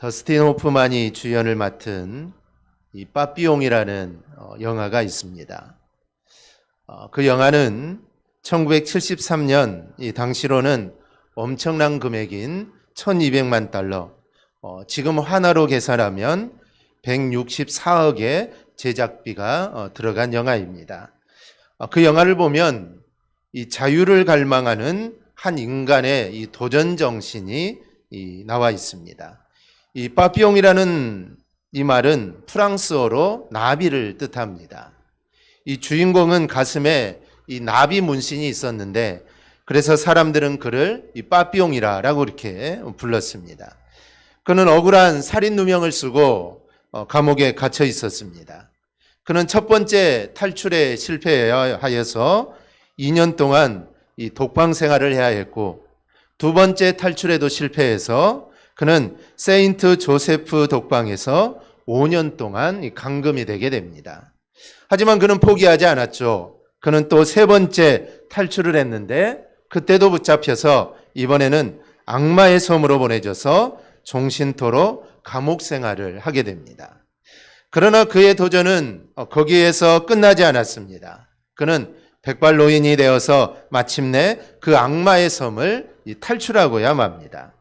더스틴 호프만이 주연을 맡은 이 빠삐용이라는 영화가 있습니다. 그 영화는 1973년 이 당시로는 엄청난 금액인 1200만 달러, 지금 환화로 계산하면 164억의 제작비가 들어간 영화입니다. 그 영화를 보면 이 자유를 갈망하는 한 인간의 이 도전 정신이 나와 있습니다. 이 빠삐용이라는 이 말은 프랑스어로 나비를 뜻합니다. 이 주인공은 가슴에 이 나비 문신이 있었는데 그래서 사람들은 그를 이 빠삐용이라고 이렇게 불렀습니다. 그는 억울한 살인 누명을 쓰고 감옥에 갇혀 있었습니다. 그는 첫 번째 탈출에 실패하여서 2년 동안 이 독방 생활을 해야 했고, 두 번째 탈출에도 실패해서 그는 세인트 조세프 독방에서 5년 동안 감금이 되게 됩니다. 하지만 그는 포기하지 않았죠. 그는 또 세 번째 탈출을 했는데 그때도 붙잡혀서 이번에는 악마의 섬으로 보내져서 종신토로 감옥 생활을 하게 됩니다. 그러나 그의 도전은 거기에서 끝나지 않았습니다. 그는 백발노인이 되어서 마침내 그 악마의 섬을 탈출하고야 맙니다.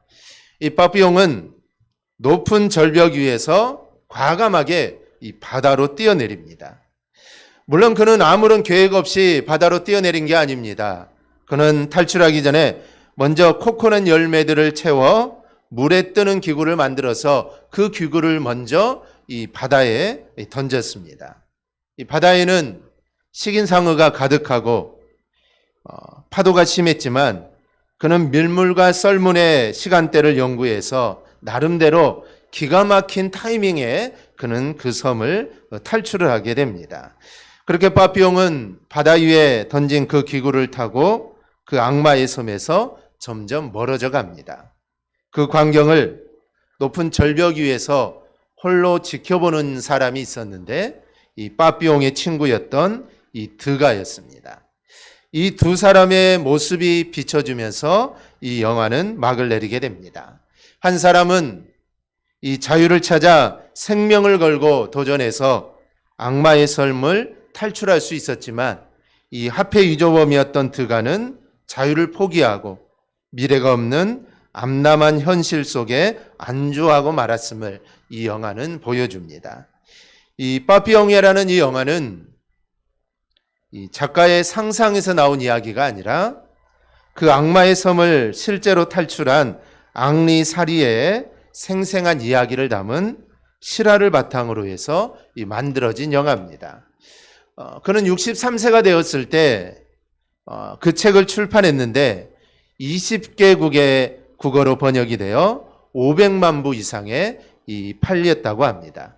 이 빠삐용은 높은 절벽 위에서 과감하게 이 바다로 뛰어내립니다. 물론 그는 아무런 계획 없이 바다로 뛰어내린 게 아닙니다. 그는 탈출하기 전에 먼저 코코넛 열매들을 채워 물에 뜨는 기구를 만들어서 그 기구를 먼저 이 바다에 던졌습니다. 이 바다에는 식인상어가 가득하고 파도가 심했지만 그는 밀물과 썰물의 시간대를 연구해서 나름대로 기가 막힌 타이밍에 그는 그 섬을 탈출을 하게 됩니다. 그렇게 빠삐용은 바다 위에 던진 그 기구를 타고 그 악마의 섬에서 점점 멀어져 갑니다. 그 광경을 높은 절벽 위에서 홀로 지켜보는 사람이 있었는데 이 빠삐용의 친구였던 이 드가였습니다. 이 두 사람의 모습이 비춰주면서 이 영화는 막을 내리게 됩니다. 한 사람은 이 자유를 찾아 생명을 걸고 도전해서 악마의 섬을 탈출할 수 있었지만 이 합해 위조범이었던 드가는 자유를 포기하고 미래가 없는 암담한 현실 속에 안주하고 말았음을 이 영화는 보여줍니다. 이 빠삐용이라는 이 영화는 이 작가의 상상에서 나온 이야기가 아니라 그 악마의 섬을 실제로 탈출한 앙리 사리에의 생생한 이야기를 담은 실화를 바탕으로 해서 만들어진 영화입니다. 그는 63세가 되었을 때 그 책을 출판했는데 20개국의 국어로 번역이 되어 500만 부 이상의 팔렸다고 합니다.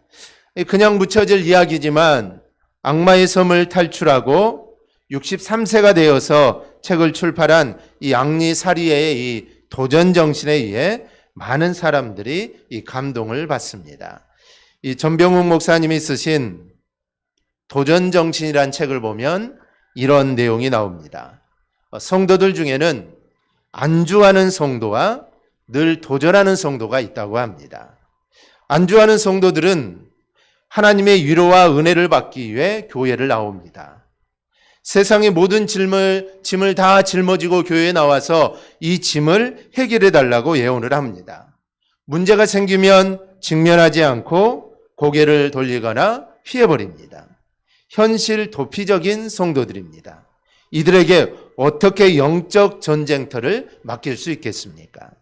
그냥 묻혀질 이야기지만 악마의 섬을 탈출하고 63세가 되어서 책을 출판한 이 앙리 사리에의 이 도전 정신에 의해 많은 사람들이 이 감동을 받습니다. 이 전병욱 목사님이 쓰신 도전 정신이란 책을 보면 이런 내용이 나옵니다. 성도들 중에는 안주하는 성도와 늘 도전하는 성도가 있다고 합니다. 안주하는 성도들은 하나님의 위로와 은혜를 받기 위해 교회를 나옵니다. 세상의 모든 짐을 다 짊어지고 교회에 나와서 이 짐을 해결해 달라고 예언을 합니다. 문제가 생기면 직면하지 않고 고개를 돌리거나 피해버립니다. 현실 도피적인 성도들입니다. 이들에게 어떻게 영적 전쟁터를 맡길 수 있겠습니까?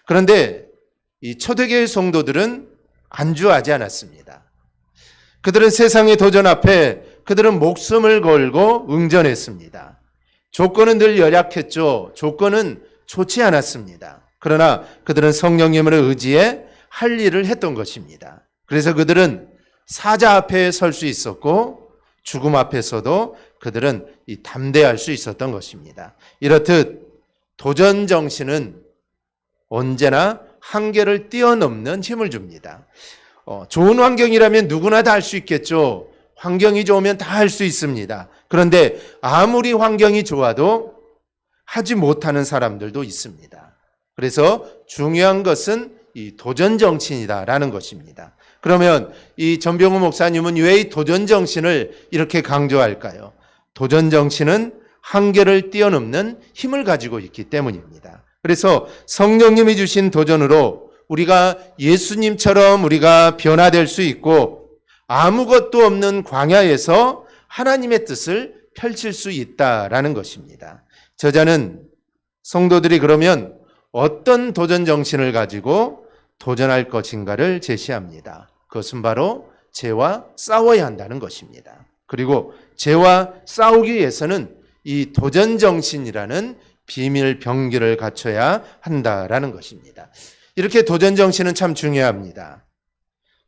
그런데 이 초대교회 성도들은 안주하지 않았습니다. 그들은 세상의 도전 앞에 그들은 목숨을 걸고 응전했습니다. 조건은 늘 열약했죠. 조건은 좋지 않았습니다. 그러나 그들은 성령님을 의지해 할 일을 했던 것입니다. 그래서 그들은 사자 앞에 설 수 있었고 죽음 앞에서도 그들은 담대할 수 있었던 것입니다. 이렇듯 도전 정신은 언제나 한계를 뛰어넘는 힘을 줍니다. 좋은 환경이라면 누구나 다 할 수 있겠죠. 환경이 좋으면 다 할 수 있습니다. 그런데 아무리 환경이 좋아도 하지 못하는 사람들도 있습니다. 그래서 중요한 것은 이 도전 정신이다라는 것입니다. 그러면 이 전병우 목사님은 왜 이 도전 정신을 이렇게 강조할까요? 도전 정신은 한계를 뛰어넘는 힘을 가지고 있기 때문입니다. 그래서 성령님이 주신 도전으로 우리가 예수님처럼 우리가 변화될 수 있고 아무것도 없는 광야에서 하나님의 뜻을 펼칠 수 있다라는 것입니다. 저자는 성도들이 그러면 어떤 도전 정신을 가지고 도전할 것인가를 제시합니다. 그것은 바로 죄와 싸워야 한다는 것입니다. 그리고 죄와 싸우기 위해서는 이 도전 정신이라는 비밀 병기를 갖춰야 한다라는 것입니다. 이렇게 도전 정신은 참 중요합니다.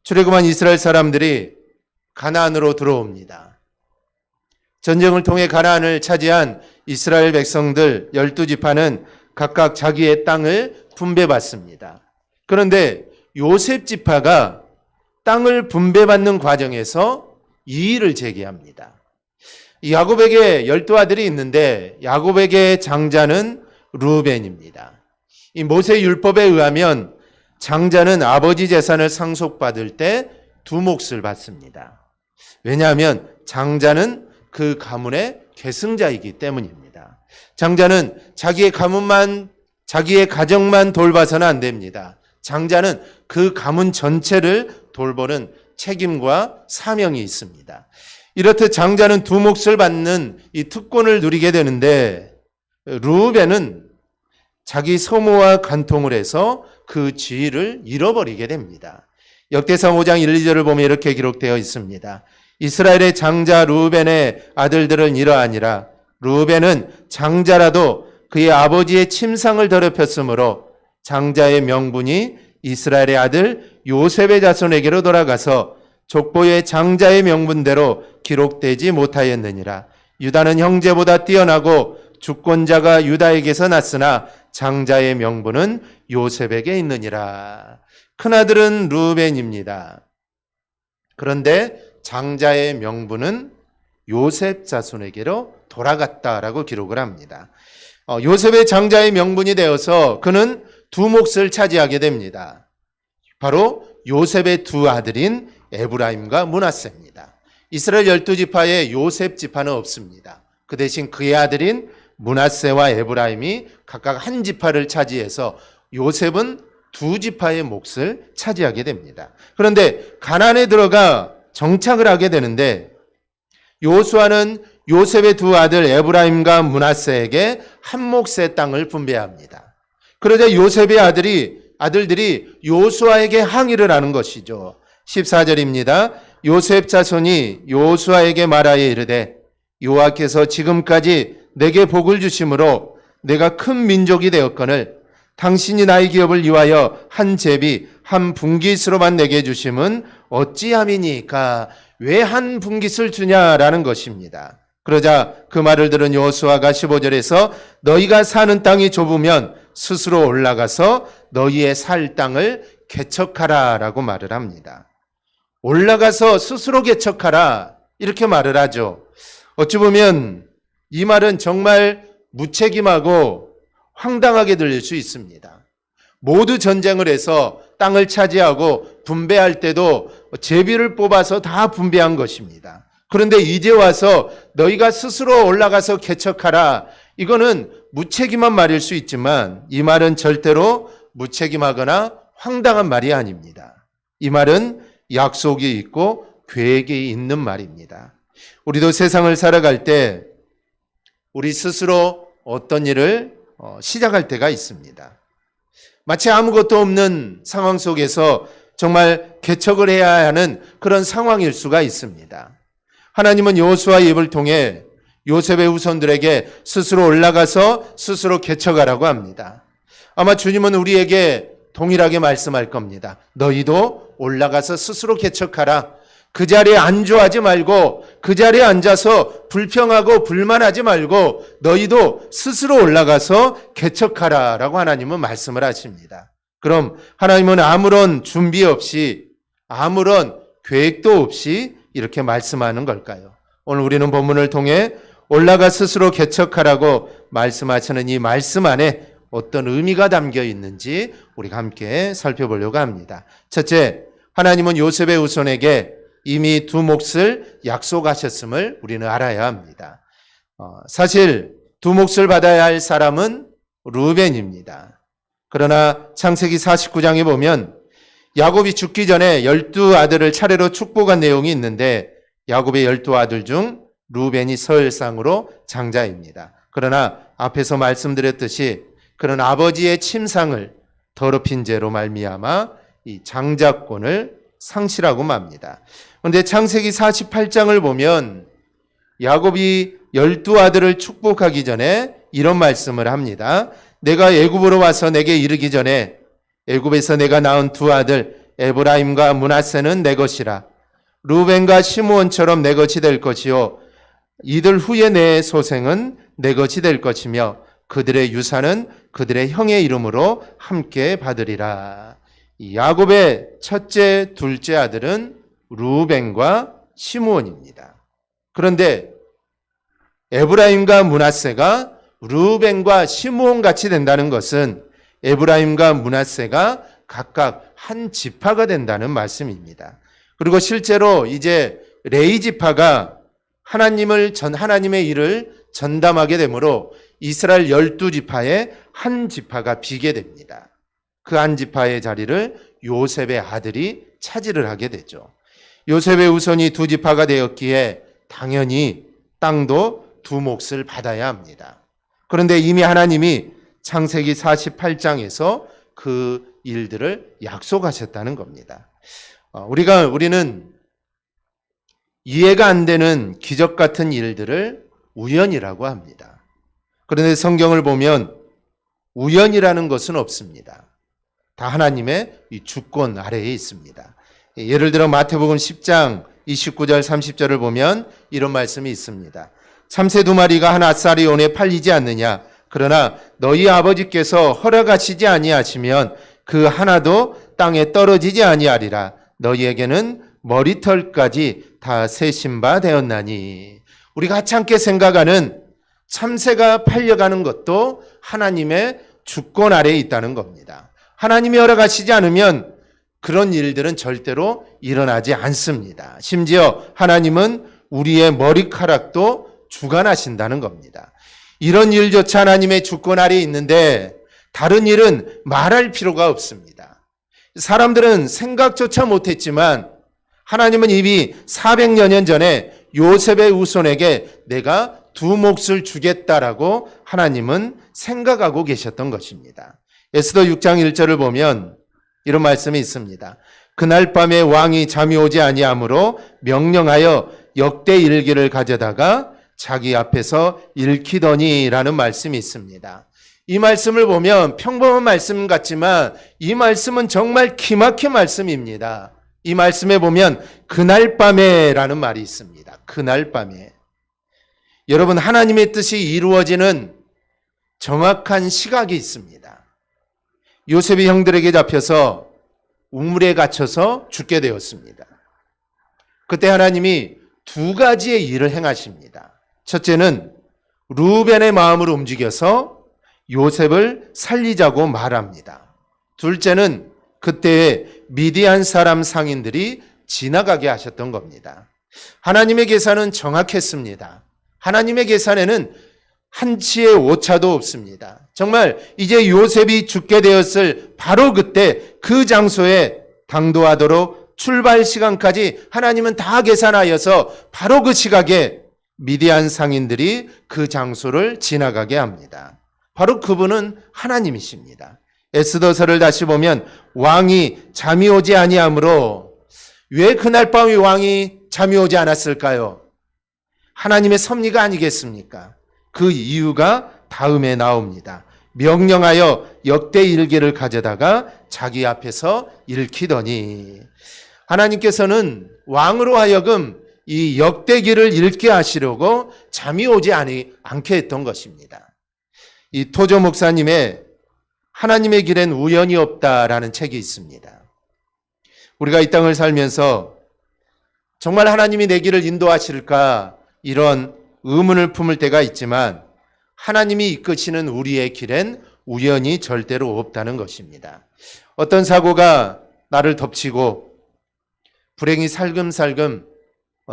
출애굽한 이스라엘 사람들이 가나안으로 들어옵니다. 전쟁을 통해 가나안을 차지한 이스라엘 백성들 12지파는 각각 자기의 땅을 분배받습니다. 그런데 요셉 지파가 땅을 분배받는 과정에서 이의를 제기합니다. 야곱에게 12아들이 있는데 야곱에게 장자는 르우벤입니다. 이 모세 율법에 의하면 장자는 아버지 재산을 상속받을 때 두 몫을 받습니다. 왜냐하면 장자는 그 가문의 계승자이기 때문입니다. 장자는 자기의 가정만 돌봐서는 안 됩니다. 장자는 그 가문 전체를 돌보는 책임과 사명이 있습니다. 이렇듯 장자는 두 몫을 받는 이 특권을 누리게 되는데 르우벤은 자기 소모와 간통을 해서 그 지위를 잃어버리게 됩니다. 역대상 5장 1, 2절을 보면 이렇게 기록되어 있습니다. 이스라엘의 장자 르우벤의 아들들은 이러하니라. 르우벤은 장자라도 그의 아버지의 침상을 더럽혔으므로 장자의 명분이 이스라엘의 아들 요셉의 자손에게로 돌아가서 족보의 장자의 명분대로 기록되지 못하였느니라. 유다는 형제보다 뛰어나고 주권자가 유다에게서 났으나 장자의 명분은 요셉에게 있느니라. 큰아들은 르우벤입니다. 그런데 장자의 명분은 요셉 자손에게로 돌아갔다라고 기록을 합니다. 요셉의 장자의 명분이 되어서 그는 두 몫을 차지하게 됩니다. 바로 요셉의 두 아들인 에브라임과 므낫세입니다. 이스라엘 12지파에 요셉 지파는 없습니다. 그 대신 그의 아들인 므낫세와 에브라임이 각각 한 지파를 차지해서 요셉은 두 지파의 몫을 차지하게 됩니다. 그런데 가나안에 들어가 정착을 하게 되는데 요수아는 요셉의 두 아들 에브라임과 므낫세에게 한 몫의 땅을 분배합니다. 그러자 요셉의 아들들이 요수아에게 항의를 하는 것이죠. 14절입니다. 요셉 자손이 요수아에게 말하여 이르되 여호와께서 지금까지 내게 복을 주심으로 내가 큰 민족이 되었거늘 당신이 나의 기업을 위하여 한 제비 한 분깃으로만 내게 주심은 어찌함이니까 왜 한 분깃을 주냐라는 것입니다. 그러자 그 말을 들은 여호수아가 15절에서 너희가 사는 땅이 좁으면 스스로 올라가서 너희의 살 땅을 개척하라 라고 말을 합니다. 올라가서 스스로 개척하라 이렇게 말을 하죠. 어찌 보면 이 말은 정말 무책임하고 황당하게 들릴 수 있습니다. 모두 전쟁을 해서 땅을 차지하고 분배할 때도 제비를 뽑아서 다 분배한 것입니다. 그런데 이제 와서 너희가 스스로 올라가서 개척하라. 이거는 무책임한 말일 수 있지만 이 말은 절대로 무책임하거나 황당한 말이 아닙니다. 이 말은 약속이 있고 계획이 있는 말입니다. 우리도 세상을 살아갈 때 우리 스스로 어떤 일을 시작할 때가 있습니다. 마치 아무것도 없는 상황 속에서 정말 개척을 해야 하는 그런 상황일 수가 있습니다. 하나님은 여호수아의 입을 통해 요셉의 후손들에게 스스로 올라가서 스스로 개척하라고 합니다. 아마 주님은 우리에게 동일하게 말씀할 겁니다. 너희도 올라가서 스스로 개척하라. 그 자리에 안주하지 말고 그 자리에 앉아서 불평하고 불만하지 말고 너희도 스스로 올라가서 개척하라 라고 하나님은 말씀을 하십니다. 그럼 하나님은 아무런 준비 없이 아무런 계획도 없이 이렇게 말씀하는 걸까요? 오늘 우리는 본문을 통해 올라가 스스로 개척하라고 말씀하시는 이 말씀 안에 어떤 의미가 담겨 있는지 우리가 함께 살펴보려고 합니다. 첫째, 하나님은 요셉의 후손에게 이미 두 몫을 약속하셨음을 우리는 알아야 합니다. 사실 두 몫을 받아야 할 사람은 르우벤입니다. 그러나 창세기 49장에 보면 야곱이 죽기 전에 12아들을 차례로 축복한 내용이 있는데 야곱의 12아들 중 르우벤이 서열상으로 장자입니다. 그러나 앞에서 말씀드렸듯이 그런 아버지의 침상을 더럽힌 죄로 말미암아 이 장자권을 상실하고 맙니다. 그런데 창세기 48장을 보면 야곱이 12아들을 축복하기 전에 이런 말씀을 합니다. 내가 애굽으로 와서 내게 이르기 전에 애굽에서 내가 낳은 두 아들 에브라임과 므낫세는 내 것이라. 르우벤과 시므온처럼 내 것이 될 것이요 이들 후에 내 소생은 내 것이 될 것이며 그들의 유산은 그들의 형의 이름으로 함께 받으리라. 야곱의 첫째, 둘째 아들은 르우벤과 시므온입니다. 그런데 에브라임과 므낫세가 르우벤과 시므온 같이 된다는 것은 에브라임과 므낫세가 각각 한 지파가 된다는 말씀입니다. 그리고 실제로 이제 레위 지파가 하나님의 일을 전담하게 되므로 이스라엘 12지파의 한 지파가 비게 됩니다. 그 한 지파의 자리를 요셉의 아들이 차지를 하게 되죠. 요셉의 후손이 두 지파가 되었기에 당연히 땅도 두 몫을 받아야 합니다. 그런데 이미 하나님이 창세기 48장에서 그 일들을 약속하셨다는 겁니다. 우리는 이해가 안 되는 기적 같은 일들을 우연이라고 합니다. 그런데 성경을 보면 우연이라는 것은 없습니다. 다 하나님의 이 주권 아래에 있습니다. 예를 들어 마태복음 10장 29절 30절을 보면 이런 말씀이 있습니다. 참새 두 마리가 한 아사리온에 팔리지 않느냐? 그러나 너희 아버지께서 허락하시지 아니하시면 그 하나도 땅에 떨어지지 아니하리라. 너희에게는 머리털까지 다 세신 바 되었나니. 우리가 하찮게 생각하는 참새가 팔려가는 것도 하나님의 주권 아래에 있다는 겁니다. 하나님이 허락하시지 않으면 그런 일들은 절대로 일어나지 않습니다. 심지어 하나님은 우리의 머리카락도 주관하신다는 겁니다. 이런 일조차 하나님의 주권 아래에 있는데 다른 일은 말할 필요가 없습니다. 사람들은 생각조차 못했지만 하나님은 이미 400여 년 전에 요셉의 후손에게 내가 두 몫을 주겠다라고 하나님은 생각하고 계셨던 것입니다. 에스더 6장 1절을 보면 이런 말씀이 있습니다. 그날 밤에 왕이 잠이 오지 아니하므로 명령하여 역대 일기를 가져다가 자기 앞에서 읽히더니라는 말씀이 있습니다. 이 말씀을 보면 평범한 말씀 같지만 이 말씀은 정말 기막힌 말씀입니다. 이 말씀에 보면 그날 밤에라는 말이 있습니다. 그날 밤에. 여러분, 하나님의 뜻이 이루어지는 정확한 시각이 있습니다. 요셉이 형들에게 잡혀서 우물에 갇혀서 죽게 되었습니다. 그때 하나님이 두 가지의 일을 행하십니다. 첫째는 르우벤의 마음을 움직여서 요셉을 살리자고 말합니다. 둘째는 그때의 미디안 사람 상인들이 지나가게 하셨던 겁니다. 하나님의 계산은 정확했습니다. 하나님의 계산에는 한치의 오차도 없습니다. 정말 이제 요셉이 죽게 되었을 바로 그때 그 장소에 당도하도록 출발 시간까지 하나님은 다 계산하여서 바로 그 시각에 미디안 상인들이 그 장소를 지나가게 합니다. 바로 그분은 하나님이십니다. 에스더서를 다시 보면 왕이 잠이 오지 아니하므로 왜 그날 밤에 왕이 잠이 오지 않았을까요? 하나님의 섭리가 아니겠습니까? 그 이유가 다음에 나옵니다. 명령하여 역대 일기를 가져다가 자기 앞에서 읽히더니 하나님께서는 왕으로 하여금 이 역대기를 읽게 하시려고 잠이 오지 않게 했던 것입니다. 이 토조 목사님의 하나님의 길엔 우연이 없다라는 책이 있습니다. 우리가 이 땅을 살면서 정말 하나님이 내 길을 인도하실까 이런 의문을 품을 때가 있지만 하나님이 이끄시는 우리의 길엔 우연이 절대로 없다는 것입니다. 어떤 사고가 나를 덮치고 불행이 살금살금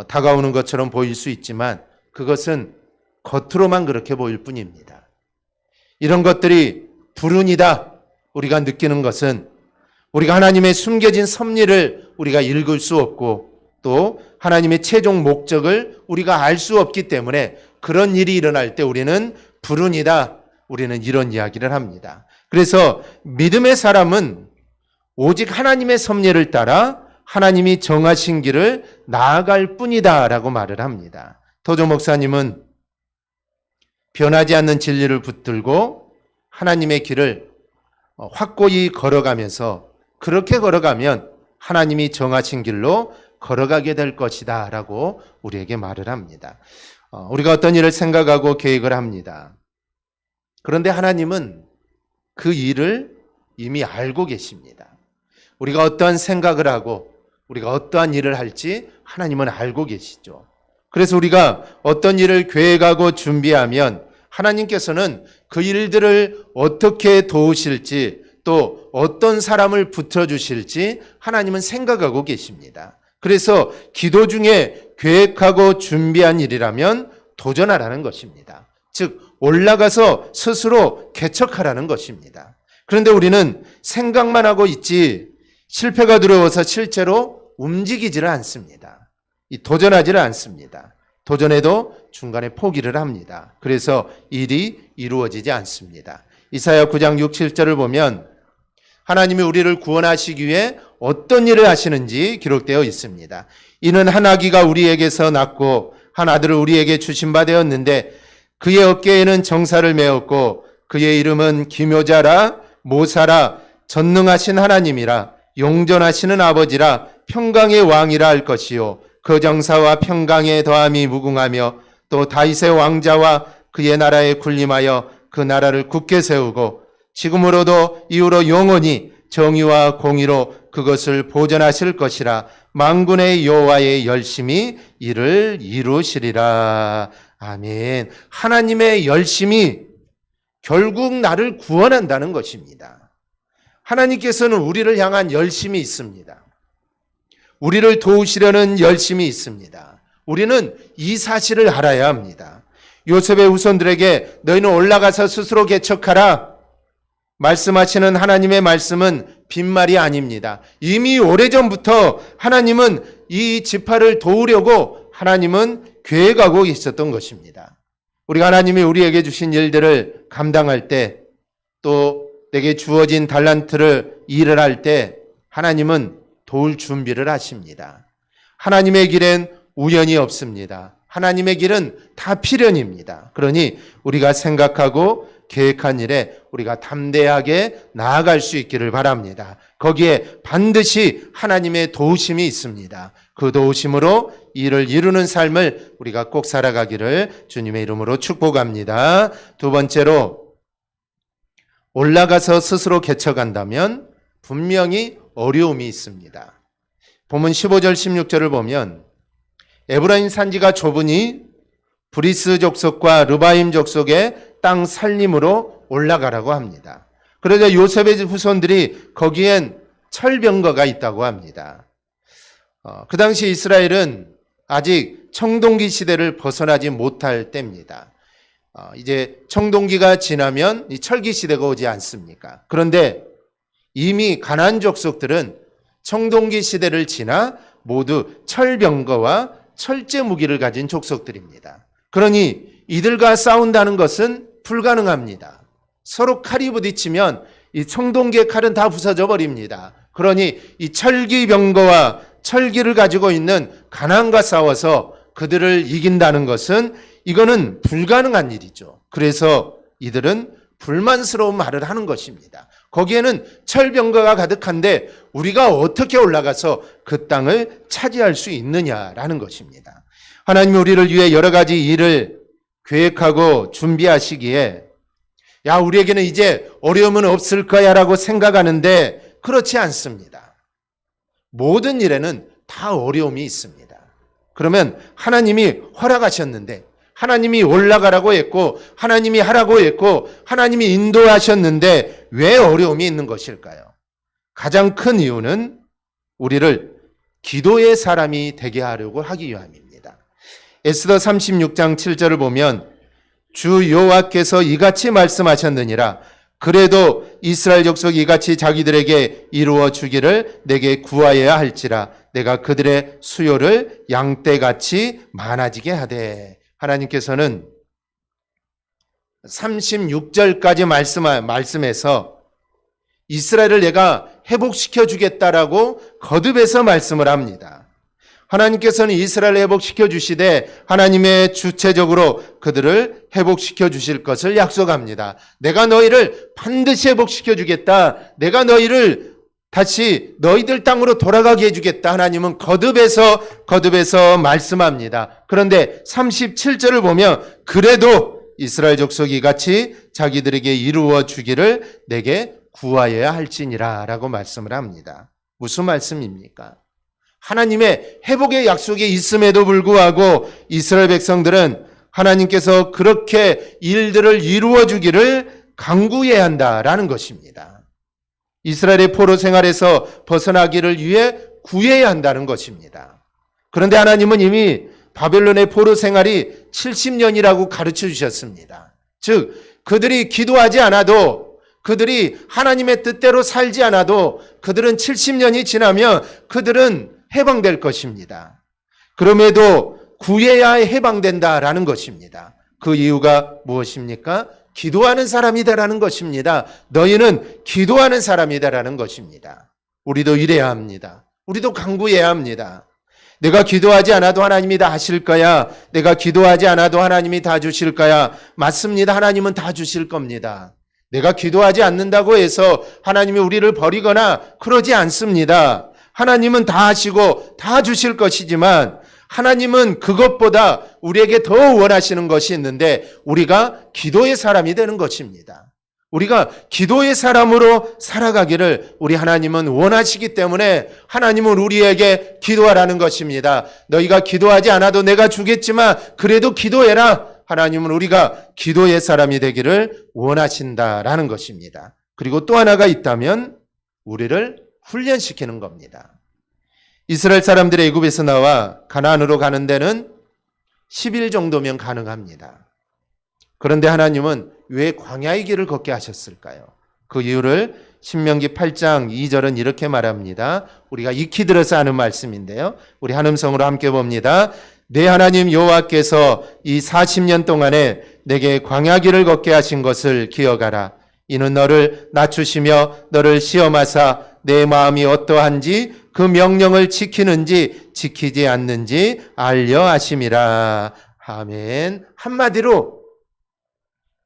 다가오는 것처럼 보일 수 있지만 그것은 겉으로만 그렇게 보일 뿐입니다. 이런 것들이 불운이다 우리가 느끼는 것은 우리가 하나님의 숨겨진 섭리를 우리가 읽을 수 없고 또 하나님의 최종 목적을 우리가 알 수 없기 때문에 그런 일이 일어날 때 우리는 불운이다. 우리는 이런 이야기를 합니다. 그래서 믿음의 사람은 오직 하나님의 섭리를 따라 하나님이 정하신 길을 나아갈 뿐이다 라고 말을 합니다. 토조 목사님은 변하지 않는 진리를 붙들고 하나님의 길을 확고히 걸어가면서 그렇게 걸어가면 하나님이 정하신 길로 걸어가게 될 것이다 라고 우리에게 말을 합니다. 우리가 어떤 일을 생각하고 계획을 합니다. 그런데 하나님은 그 일을 이미 알고 계십니다. 우리가 어떠한 생각을 하고 우리가 어떠한 일을 할지 하나님은 알고 계시죠. 그래서 우리가 어떤 일을 계획하고 준비하면 하나님께서는 그 일들을 어떻게 도우실지 또 어떤 사람을 붙여주실지 하나님은 생각하고 계십니다. 그래서 기도 중에 계획하고 준비한 일이라면 도전하라는 것입니다. 즉 올라가서 스스로 개척하라는 것입니다. 그런데 우리는 생각만 하고 있지 실패가 두려워서 실제로 움직이지를 않습니다. 도전하지를 않습니다. 도전해도 중간에 포기를 합니다. 그래서 일이 이루어지지 않습니다. 이사야 9장 6, 7절을 보면 하나님이 우리를 구원하시기 위해 어떤 일을 하시는지 기록되어 있습니다. 이는 한 아기가 우리에게서 낳고 한 아들을 우리에게 주신 바 되었는데 그의 어깨에는 정사를 메었고 그의 이름은 기묘자라 모사라 전능하신 하나님이라 용전하시는 아버지라 평강의 왕이라 할 것이요 그 정사와 평강의 더함이 무궁하며 또 다윗의 왕자와 그의 나라에 군림하여 그 나라를 굳게 세우고 지금으로도 이후로 영원히 정의와 공의로 그것을 보존하실 것이라 만군의 여호와의 열심히 이를 이루시리라. 아멘. 하나님의 열심이 결국 나를 구원한다는 것입니다. 하나님께서는 우리를 향한 열심이 있습니다. 우리를 도우시려는 열심이 있습니다. 우리는 이 사실을 알아야 합니다. 요셉의 후손들에게 너희는 올라가서 스스로 개척하라 말씀하시는 하나님의 말씀은 빈말이 아닙니다. 이미 오래전부터 하나님은 이 지파를 도우려고 하나님은 계획하고 있었던 것입니다. 우리가 하나님이 우리에게 주신 일들을 감당할 때 또 내게 주어진 달란트를 일을 할 때 하나님은 도울 준비를 하십니다. 하나님의 길엔 우연이 없습니다. 하나님의 길은 다 필연입니다. 그러니 우리가 생각하고 계획한 일에 우리가 담대하게 나아갈 수 있기를 바랍니다. 거기에 반드시 하나님의 도우심이 있습니다. 그 도우심으로 일을 이루는 삶을 우리가 꼭 살아가기를 주님의 이름으로 축복합니다. 두 번째로 올라가서 스스로 개척한다면 분명히 어려움이 있습니다. 본문 15절 16절을 보면 에브라임 산지가 좁으니 브리스 족속과 르바임 족속의 땅 살림으로 올라가라고 합니다. 그러자 요셉의 후손들이 거기엔 철병거가 있다고 합니다. 그 당시 이스라엘은 아직 청동기 시대를 벗어나지 못할 때입니다. 이제 청동기가 지나면 이 철기 시대가 오지 않습니까? 그런데 이미 가나안 족속들은 청동기 시대를 지나 모두 철병거와 철제 무기를 가진 족속들입니다. 그러니 이들과 싸운다는 것은 불가능합니다. 서로 칼이 부딪히면 이 청동기의 칼은 다 부서져 버립니다. 그러니 이 철기병거와 철기를 가지고 있는 가나안과 싸워서 그들을 이긴다는 것은 이거는 불가능한 일이죠. 그래서 이들은 불만스러운 말을 하는 것입니다. 거기에는 철병거가 가득한데 우리가 어떻게 올라가서 그 땅을 차지할 수 있느냐라는 것입니다. 하나님이 우리를 위해 여러 가지 일을 계획하고 준비하시기에 야 우리에게는 이제 어려움은 없을 거야 라고 생각하는데 그렇지 않습니다. 모든 일에는 다 어려움이 있습니다. 그러면 하나님이 허락하셨는데 하나님이 올라가라고 했고 하나님이 하라고 했고 하나님이 인도하셨는데 왜 어려움이 있는 것일까요? 가장 큰 이유는 우리를 기도의 사람이 되게 하려고 하기 위함입니다. 에스더 36장 7절을 보면 주 여호와께서 이같이 말씀하셨느니라. 그래도 이스라엘 족속 이같이 자기들에게 이루어 주기를 내게 구하여야 할지라. 내가 그들의 수요를 양떼같이 많아지게 하되. 하나님께서는 36절까지 말씀해서 이스라엘을 내가 회복시켜 주겠다라고 거듭해서 말씀을 합니다. 하나님께서는 이스라엘을 회복시켜 주시되 하나님의 주체적으로 그들을 회복시켜 주실 것을 약속합니다. 내가 너희를 반드시 회복시켜 주겠다. 내가 너희를 다시 너희들 땅으로 돌아가게 해주겠다. 하나님은 거듭해서 말씀합니다. 그런데 37절을 보면 그래도 이스라엘 족속이 같이 자기들에게 이루어 주기를 내게 구하여야 할지니라 라고 말씀을 합니다. 무슨 말씀입니까? 하나님의 회복의 약속이 있음에도 불구하고 이스라엘 백성들은 하나님께서 그렇게 일들을 이루어 주기를 간구해야 한다라는 것입니다. 이스라엘의 포로 생활에서 벗어나기를 위해 구해야 한다는 것입니다. 그런데 하나님은 이미 바벨론의 포로 생활이 70년이라고 가르쳐 주셨습니다. 즉 그들이 기도하지 않아도 그들이 하나님의 뜻대로 살지 않아도 그들은 70년이 지나면 그들은 해방될 것입니다. 그럼에도 구해야 해방된다라는 것입니다. 그 이유가 무엇입니까? 기도하는 사람이다라는 것입니다. 너희는 기도하는 사람이다라는 것입니다. 우리도 이래야 합니다. 우리도 간구해야 합니다. 내가 기도하지 않아도 하나님이 다 하실 거야. 내가 기도하지 않아도 하나님이 다 주실 거야. 맞습니다. 하나님은 다 주실 겁니다. 내가 기도하지 않는다고 해서 하나님이 우리를 버리거나 그러지 않습니다. 하나님은 다 하시고 다 주실 것이지만 하나님은 그것보다 우리에게 더 원하시는 것이 있는데 우리가 기도의 사람이 되는 것입니다. 우리가 기도의 사람으로 살아가기를 우리 하나님은 원하시기 때문에 하나님은 우리에게 기도하라는 것입니다. 너희가 기도하지 않아도 내가 주겠지만 그래도 기도해라. 하나님은 우리가 기도의 사람이 되기를 원하신다라는 것입니다. 그리고 또 하나가 있다면 우리를 훈련시키는 겁니다. 이스라엘 사람들이 애굽에서 나와 가나안으로 가는 데는 10일 정도면 가능합니다. 그런데 하나님은 왜 광야의 길을 걷게 하셨을까요? 그 이유를 신명기 8장 2절은 이렇게 말합니다. 우리가 익히 들어서 하는 말씀인데요. 우리 한음성으로 함께 봅니다. 내 하나님 여호와께서 이 40년 동안에 내게 광야 길을 걷게 하신 것을 기억하라. 이는 너를 낮추시며 너를 시험하사 내 마음이 어떠한지 그 명령을 지키는지 지키지 않는지 알려 하심이라. 아멘. 한마디로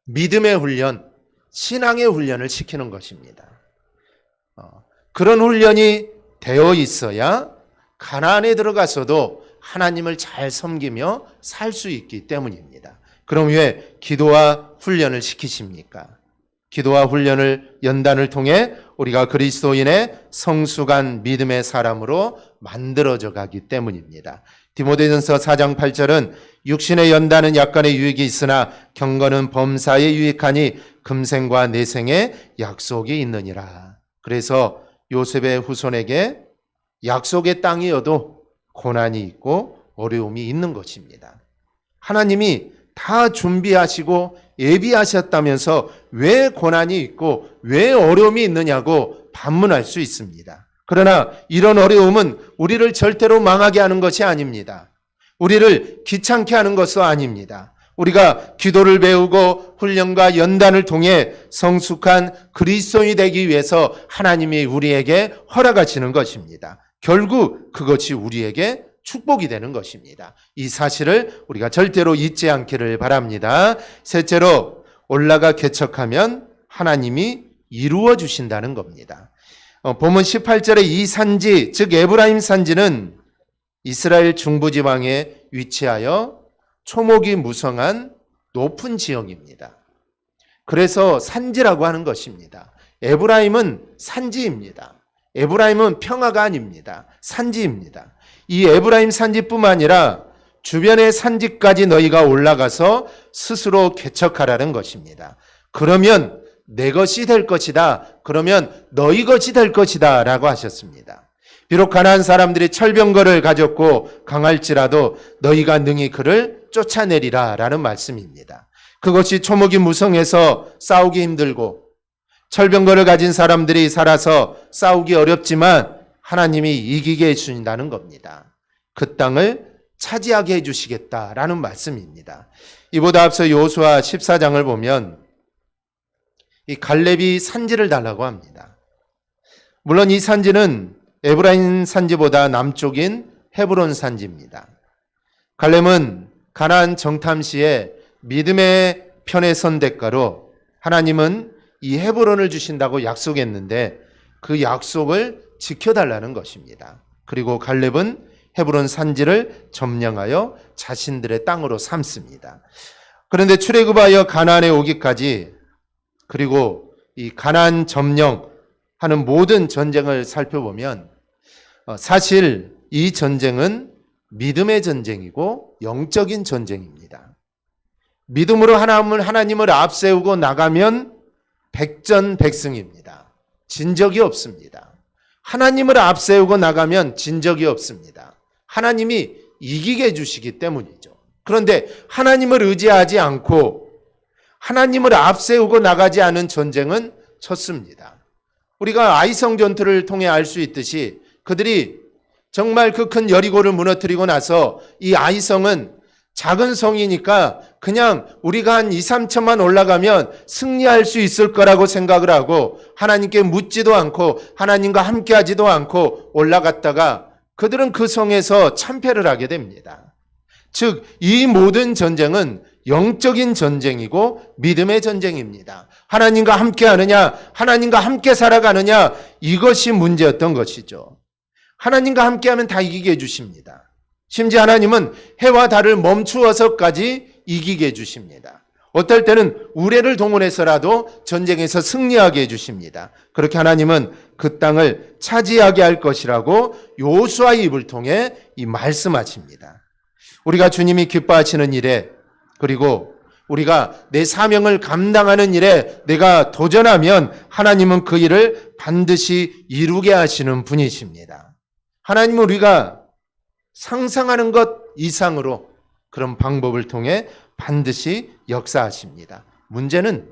믿음의 훈련, 신앙의 훈련을 시키는 것입니다. 그런 훈련이 되어 있어야 가나안에 들어가서도 하나님을 잘 섬기며 살 수 있기 때문입니다. 그럼 왜 기도와 훈련을 시키십니까? 기도와 훈련을 연단을 통해 우리가 그리스도인의 성숙한 믿음의 사람으로 만들어져 가기 때문입니다. 디모데전서 4장 8절은 육신의 연단은 약간의 유익이 있으나 경건은 범사에 유익하니 금생과 내생에 약속이 있느니라. 그래서 요셉의 후손에게 약속의 땅이어도 고난이 있고 어려움이 있는 것입니다. 하나님이 다 준비하시고 예비하셨다면서 왜 고난이 있고 왜 어려움이 있느냐고 반문할 수 있습니다. 그러나 이런 어려움은 우리를 절대로 망하게 하는 것이 아닙니다. 우리를 귀찮게 하는 것도 아닙니다. 우리가 기도를 배우고 훈련과 연단을 통해 성숙한 그리스도인이 되기 위해서 하나님이 우리에게 허락하시는 것입니다. 결국 그것이 우리에게 축복이 되는 것입니다. 이 사실을 우리가 절대로 잊지 않기를 바랍니다. 셋째로 올라가 개척하면 하나님이 이루어 주신다는 겁니다. 본문 18절에 이 산지, 즉 에브라임 산지는 이스라엘 중부지방에 위치하여 초목이 무성한 높은 지형입니다. 그래서 산지라고 하는 것입니다. 에브라임은 산지입니다. 에브라임은 평화가 아닙니다. 산지입니다. 이 에브라임 산지뿐만 아니라 주변의 산지까지 너희가 올라가서 스스로 개척하라는 것입니다. 그러면 내 것이 될 것이다. 그러면 너희 것이 될 것이다. 라고 하셨습니다. 비록 가나안 사람들이 철병거를 가졌고 강할지라도 너희가 능히 그를 쫓아내리라 라는 말씀입니다. 그것이 초목이 무성해서 싸우기 힘들고 철병거를 가진 사람들이 살아서 싸우기 어렵지만 하나님이 이기게 해주신다는 겁니다. 그 땅을 차지하게 해주시겠다라는 말씀입니다. 이보다 앞서 여호수아 14장을 보면 이 갈렙이 산지를 달라고 합니다. 물론 이 산지는 에브라임 산지보다 남쪽인 헤브론 산지입니다. 갈렙은 가나안 정탐시에 믿음의 편에 선 대가로 하나님은 이 헤브론을 주신다고 약속했는데 그 약속을 지켜달라는 것입니다. 그리고 갈렙은 헤브론 산지를 점령하여 자신들의 땅으로 삼습니다. 그런데 출애굽하여 가나안에 오기까지 그리고 이 가나안 점령하는 모든 전쟁을 살펴보면 사실 이 전쟁은 믿음의 전쟁이고 영적인 전쟁입니다. 믿음으로 하나님을 앞세우고 나가면 백전백승입니다. 진 적이 없습니다. 하나님을 앞세우고 나가면 진 적이 없습니다. 하나님이 이기게 해주시기 때문이죠. 그런데 하나님을 의지하지 않고 하나님을 앞세우고 나가지 않은 전쟁은 졌습니다. 우리가 아이성 전투를 통해 알 수 있듯이 그들이 정말 그 큰 여리고를 무너뜨리고 나서 이 아이성은 작은 성이니까 그냥 우리가 한 2, 3천만 올라가면 승리할 수 있을 거라고 생각을 하고 하나님께 묻지도 않고 하나님과 함께하지도 않고 올라갔다가 그들은 그 성에서 참패를 하게 됩니다. 즉, 이 모든 전쟁은 영적인 전쟁이고 믿음의 전쟁입니다. 하나님과 함께하느냐, 하나님과 함께 살아가느냐, 이것이 문제였던 것이죠. 하나님과 함께하면 다 이기게 해주십니다. 심지어 하나님은 해와 달을 멈추어서까지 이기게 해주십니다. 어떨 때는 우레를 동원해서라도 전쟁에서 승리하게 해주십니다. 그렇게 하나님은 그 땅을 차지하게 할 것이라고 여호수아의 입을 통해 이 말씀하십니다. 우리가 주님이 기뻐하시는 일에 그리고 우리가 내 사명을 감당하는 일에 내가 도전하면 하나님은 그 일을 반드시 이루게 하시는 분이십니다. 하나님은 우리가 상상하는 것 이상으로 그런 방법을 통해 반드시 역사하십니다. 문제는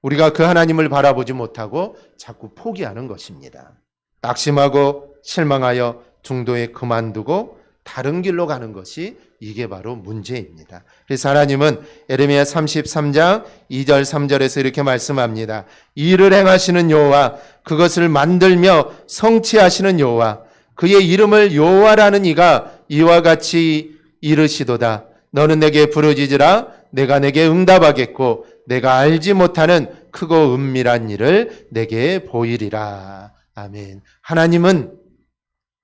우리가 그 하나님을 바라보지 못하고 자꾸 포기하는 것입니다. 낙심하고 실망하여 중도에 그만두고 다른 길로 가는 것이 이게 바로 문제입니다. 그래서 하나님은 예레미야 33장 2절 3절에서 이렇게 말씀합니다. 일을 행하시는 여호와, 그것을 만들며 성취하시는 여호와, 그의 이름을 여호와라는 이가 이와 같이 이르시도다. 너는 내게 부르짖으라. 내가 내게 응답하겠고 내가 알지 못하는 크고 은밀한 일을 내게 보이리라. 아멘. 하나님은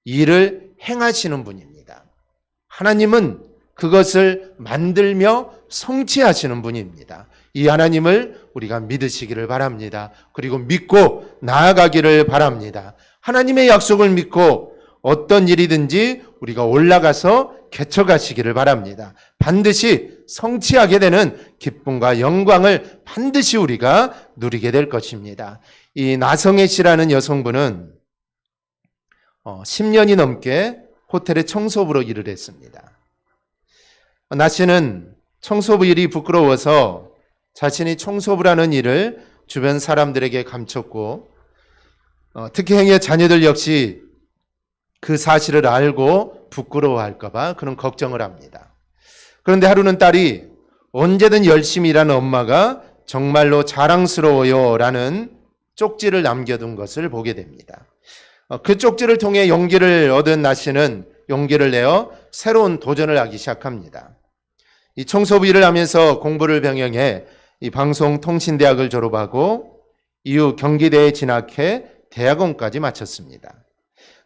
일을 행하시는 분입니다. 하나님은 그것을 만들며 성취하시는 분입니다. 이 하나님을 우리가 믿으시기를 바랍니다. 그리고 믿고 나아가기를 바랍니다. 하나님의 약속을 믿고 어떤 일이든지 우리가 올라가서 개척하시기를 바랍니다. 반드시 성취하게 되는 기쁨과 영광을 반드시 우리가 누리게 될 것입니다. 이 나성애 씨라는 여성분은 10년이 넘게 호텔의 청소부로 일을 했습니다. 나 씨는 청소부 일이 부끄러워서 자신이 청소부라는 일을 주변 사람들에게 감췄고 특히 행여 자녀들 역시 그 사실을 알고 부끄러워할까 봐 그런 걱정을 합니다. 그런데 하루는 딸이 언제든 열심히 일하는 엄마가 정말로 자랑스러워요 라는 쪽지를 남겨둔 것을 보게 됩니다. 그 쪽지를 통해 용기를 얻은 나 씨는 용기를 내어 새로운 도전을 하기 시작합니다. 이 청소부 일을 하면서 공부를 병행해 이 방송통신대학을 졸업하고 이후 경기대에 진학해 대학원까지 마쳤습니다.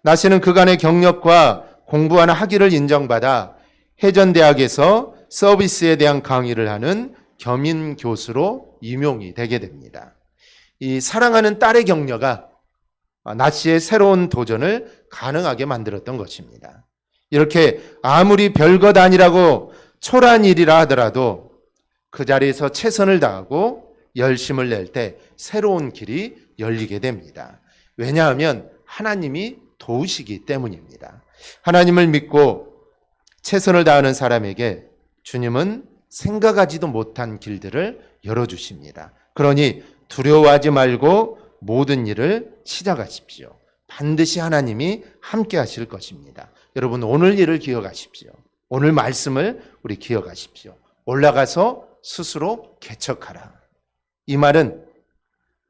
나 씨는 그간의 경력과 공부하는 학위를 인정받아 해전대학에서 서비스에 대한 강의를 하는 겸임 교수로 임용이 되게 됩니다. 이 사랑하는 딸의 격려가 나 씨의 새로운 도전을 가능하게 만들었던 것입니다. 이렇게 아무리 별것 아니라고 초라한 일이라 하더라도 그 자리에서 최선을 다하고 열심을 낼 때 새로운 길이 열리게 됩니다. 왜냐하면 하나님이 도우시기 때문입니다. 하나님을 믿고 최선을 다하는 사람에게 주님은 생각하지도 못한 길들을 열어주십니다. 그러니 두려워하지 말고 모든 일을 시작하십시오. 반드시 하나님이 함께 하실 것입니다. 여러분, 오늘 일을 기억하십시오. 오늘 말씀을 우리 기억하십시오. 올라가서 스스로 개척하라. 이 말은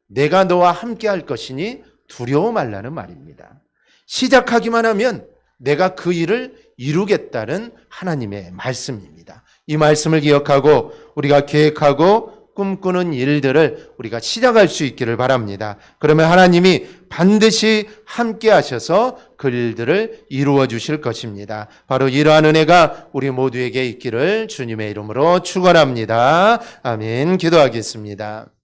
내가 너와 함께 할 것이니 두려워 말라는 말입니다. 시작하기만 하면 내가 그 일을 이루겠다는 하나님의 말씀입니다. 이 말씀을 기억하고 우리가 계획하고 꿈꾸는 일들을 우리가 시작할 수 있기를 바랍니다. 그러면 하나님이 반드시 함께 하셔서 그 일들을 이루어 주실 것입니다. 바로 이러한 은혜가 우리 모두에게 있기를 주님의 이름으로 축원합니다. 아멘. 기도하겠습니다.